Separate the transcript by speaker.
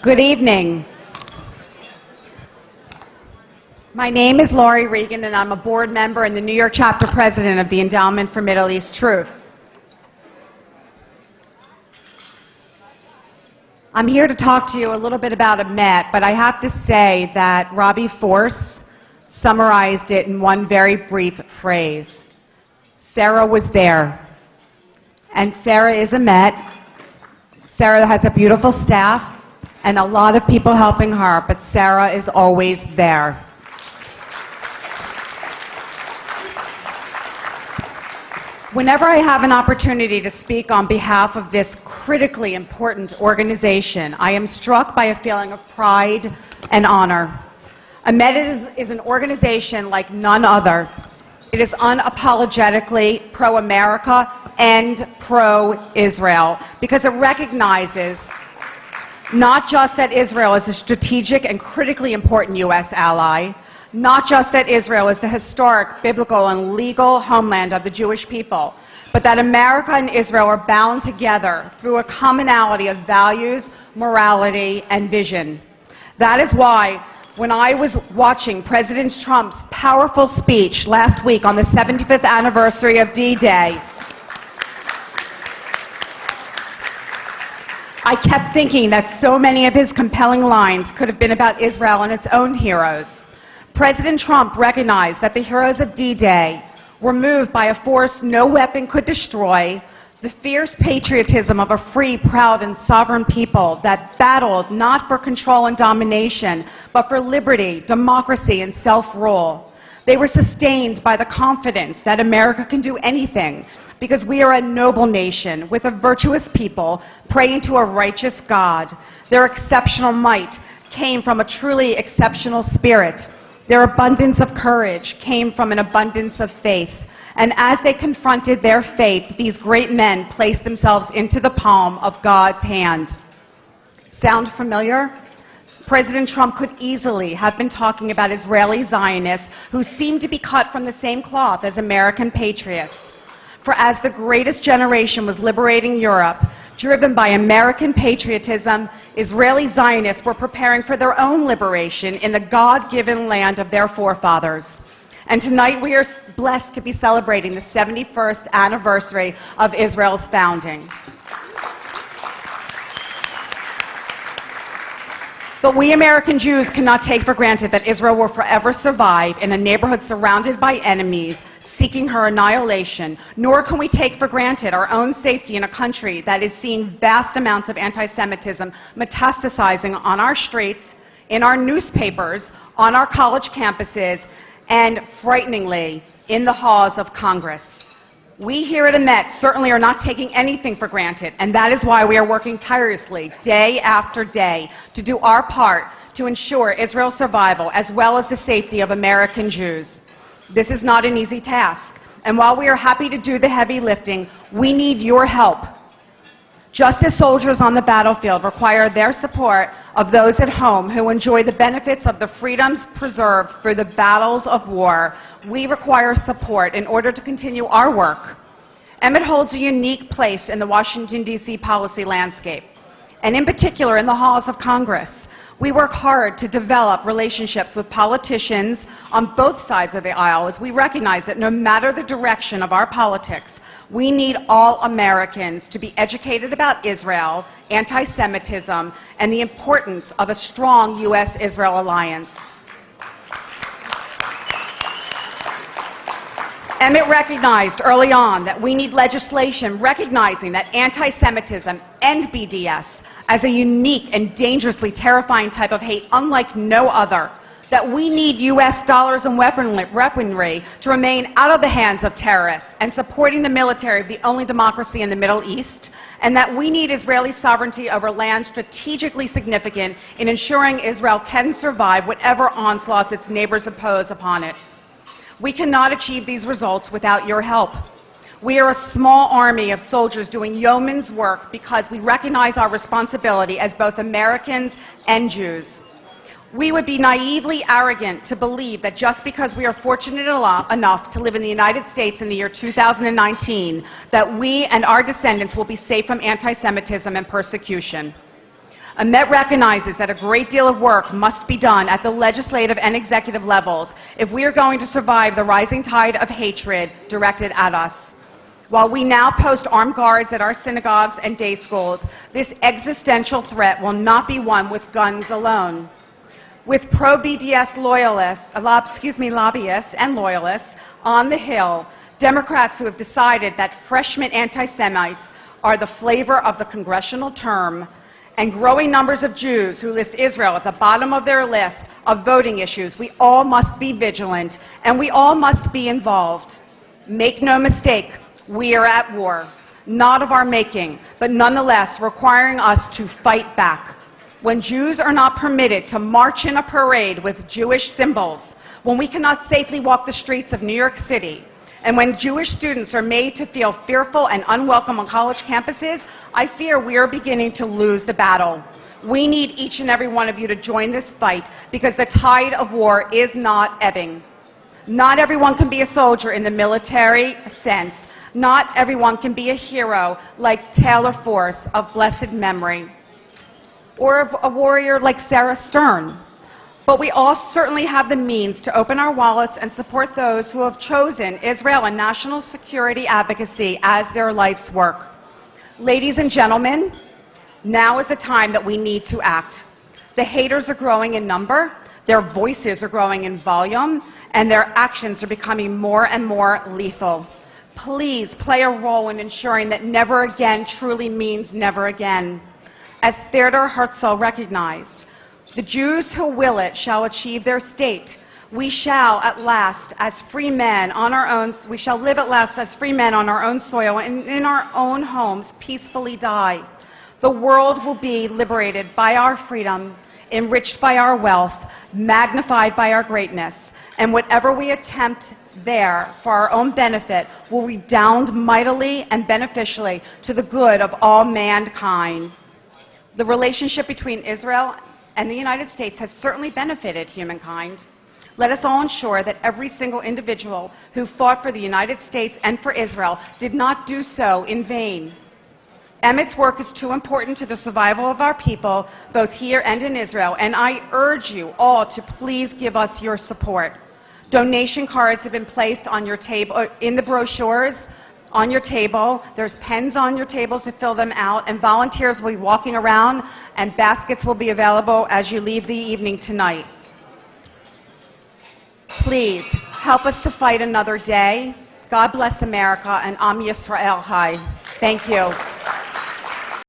Speaker 1: Good evening. My name is Lauri Regan, and I'm a board member and the New York chapter president of the Endowment for Middle East Truth. I'm here to talk to you a little bit about Emet, but I have to say that Robbie Force summarized it in one very brief phrase. Sarah was there. And Sarah is Emet. Sarah has a beautiful staff and a lot of people helping her, but Sarah is always there. Whenever I have an opportunity to speak on behalf of this critically important organization, I am struck by a feeling of pride and honor. Emet is an organization like none other. It is unapologetically pro-America and pro-Israel because it recognizes not just that Israel is a strategic and critically important U.S. ally, not just that Israel is the historic, biblical, and legal homeland of the Jewish people, but that America and Israel are bound together through a commonality of values, morality, and vision. That is why, when I was watching President Trump's powerful speech last week on the 75th anniversary of D-Day, I kept thinking that so many of his compelling lines could have been about Israel and its own heroes. President Trump recognized that the heroes of D-Day were moved by a force no weapon could destroy, the fierce patriotism of a free, proud, and sovereign people that battled not for control and domination, but for liberty, democracy, and self-rule. They were sustained by the confidence that America can do anything, because we are a noble nation with a virtuous people praying to a righteous God. Their exceptional might came from a truly exceptional spirit. Their abundance of courage came from an abundance of faith. And as they confronted their fate, these great men placed themselves into the palm of God's hand. Sound familiar? President Trump could easily have been talking about Israeli Zionists who seemed to be cut from the same cloth as American patriots. For as the greatest generation was liberating Europe, driven by American patriotism, Israeli Zionists were preparing for their own liberation in the God-given land of their forefathers. And tonight we are blessed to be celebrating the 71st anniversary of Israel's founding. But we American Jews cannot take for granted that Israel will forever survive in a neighborhood surrounded by enemies seeking her annihilation, nor can we take for granted our own safety in a country that is seeing vast amounts of anti-Semitism metastasizing on our streets, in our newspapers, on our college campuses, and frighteningly, in the halls of Congress. We here at Emet certainly are not taking anything for granted, and that is why we are working tirelessly, day after day, to do our part to ensure Israel's survival as well as the safety of American Jews. This is not an easy task, and while we are happy to do the heavy lifting, we need your help. Just as soldiers on the battlefield require their support of those at home who enjoy the benefits of the freedoms preserved through the battles of war, we require support in order to continue our work. Emet holds a unique place in the Washington, D.C. policy landscape, and in particular in the halls of Congress. We work hard to develop relationships with politicians on both sides of the aisle, as we recognize that no matter the direction of our politics, we need all Americans to be educated about Israel, anti-Semitism, and the importance of a strong U.S.-Israel alliance. Emet recognized early on that we need legislation recognizing that anti-Semitism and BDS as a unique and dangerously terrifying type of hate unlike no other, that we need U.S. dollars and weaponry to remain out of the hands of terrorists and supporting the military of the only democracy in the Middle East, and that we need Israeli sovereignty over land strategically significant in ensuring Israel can survive whatever onslaughts its neighbors impose upon it. We cannot achieve these results without your help. We are a small army of soldiers doing yeoman's work because we recognize our responsibility as both Americans and Jews. We would be naively arrogant to believe that just because we are fortunate enough to live in the United States in the year 2019, that we and our descendants will be safe from anti-Semitism and persecution. Met recognizes that a great deal of work must be done at the legislative and executive levels if we are going to survive the rising tide of hatred directed at us. While we now post armed guards at our synagogues and day schools, this existential threat will not be won with guns alone. With pro-BDS lobbyists and loyalists on the Hill, Democrats who have decided that freshman anti-Semites are the flavor of the congressional term, and growing numbers of Jews who list Israel at the bottom of their list of voting issues, we all must be vigilant and we all must be involved. Make no mistake, we are at war, not of our making, but nonetheless requiring us to fight back. When Jews are not permitted to march in a parade with Jewish symbols, when we cannot safely walk the streets of New York City, and when Jewish students are made to feel fearful and unwelcome on college campuses, I fear we are beginning to lose the battle. We need each and every one of you to join this fight because the tide of war is not ebbing. Not everyone can be a soldier in the military sense. Not everyone can be a hero like Taylor Force of blessed memory, or a warrior like Sarah Stern. But we all certainly have the means to open our wallets and support those who have chosen Israel and national security advocacy as their life's work. Ladies and gentlemen, now is the time that we need to act. The haters are growing in number, their voices are growing in volume, and their actions are becoming more and more lethal. Please play a role in ensuring that never again truly means never again. As Theodor Herzl recognized, the Jews who will it shall achieve their state. We shall at last, as free men on our own, we shall live at last as free men on our own soil and in our own homes peacefully die. The world will be liberated by our freedom, enriched by our wealth, magnified by our greatness, and whatever we attempt there for our own benefit will redound mightily and beneficially to the good of all mankind. The relationship between Israel and the United States has certainly benefited humankind. Let us all ensure that every single individual who fought for the United States and for Israel did not do so in vain. Emmett's work is too important to the survival of our people, both here and in Israel, and I urge you all to please give us your support. Donation cards have been placed on your table, in the brochures, on your table. There's pens on your tables to fill them out, and volunteers will be walking around, and baskets will be available as you leave the evening tonight. Please help us to fight another day. God bless America, and Am Yisrael Chai. Thank you.